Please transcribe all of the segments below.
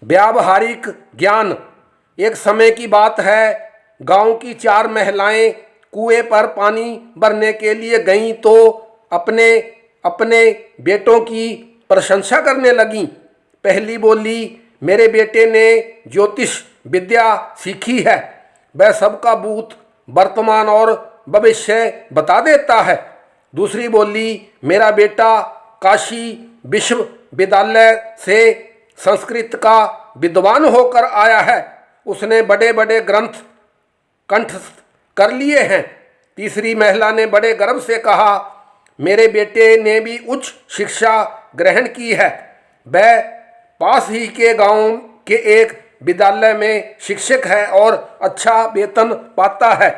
व्यावहारिक ज्ञान। एक समय की बात है, गांव की 4 महिलाएं कुएं पर पानी भरने के लिए गईं तो अपने अपने बेटों की प्रशंसा करने लगीं। पहली बोली, मेरे बेटे ने ज्योतिष विद्या सीखी है, वह सबका भूत, वर्तमान और भविष्य बता देता है। दूसरी बोली, मेरा बेटा काशी विश्वविद्यालय से संस्कृत का विद्वान होकर आया है, उसने बड़े बड़े ग्रंथ कंठस्थ कर लिए हैं। तीसरी महिला ने बड़े गर्व से कहा, मेरे बेटे ने भी उच्च शिक्षा ग्रहण की है, वह पास ही के गांव के एक विद्यालय में शिक्षक है और अच्छा वेतन पाता है।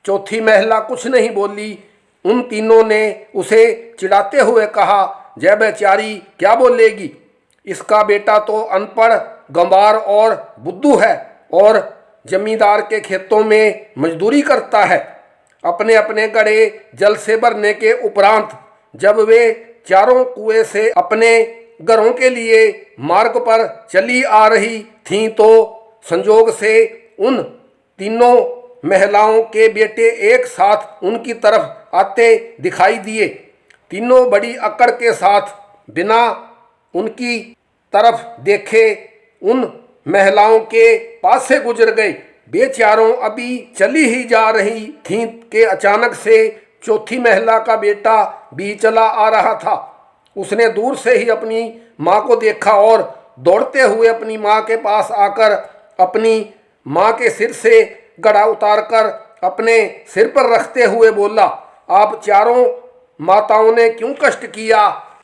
चौथी महिला कुछ नहीं बोली। उन तीनों ने उसे चिढ़ाते हुए कहा, जय बेचारी क्या बोलेगी, इसका बेटा तो अनपढ़, गंवार और बुद्धू है और जमींदार के खेतों में मजदूरी करता है। अपने अपने गड्ढे जल से भरने के उपरांत जब वे चारों कुएं से अपने घरों के लिए मार्ग पर चली आ रही थीं तो संजोग से उन तीनों महिलाओं के बेटे एक साथ उनकी तरफ आते दिखाई दिए। तीनों बड़ी अकड़ के साथ बिना उनकी तरफ देखे उन महिलाओं के पास से गुजर गए। वे चारों अभी चली ही जा रही थीं कि अचानक से चौथी महिला का बेटा भी चला आ रहा था। उसने दूर से ही अपनी माँ को देखा और दौड़ते हुए अपनी माँ के पास आकर अपनी माँ के सिर से घड़ा उतारकर अपने सिर पर रखते हुए बोला, आप चारों माताओं ने क्यों कष्ट किया?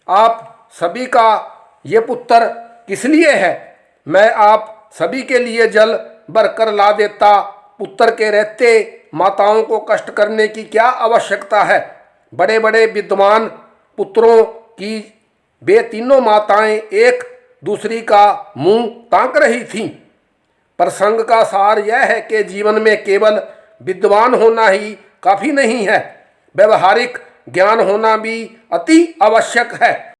आप सभी का ये पुत्र किस लिए है? मैं आप सभी के लिए जल भरकर ला देता। पुत्र के रहते माताओं को कष्ट करने की क्या आवश्यकता है? बड़े बड़े विद्वान पुत्रों की वे तीनों माताएं एक दूसरी का मुंह ताक रही थीं। प्रसंग का सार यह है कि जीवन में केवल विद्वान होना ही काफ़ी नहीं है, व्यवहारिक ज्ञान होना भी अति आवश्यक है।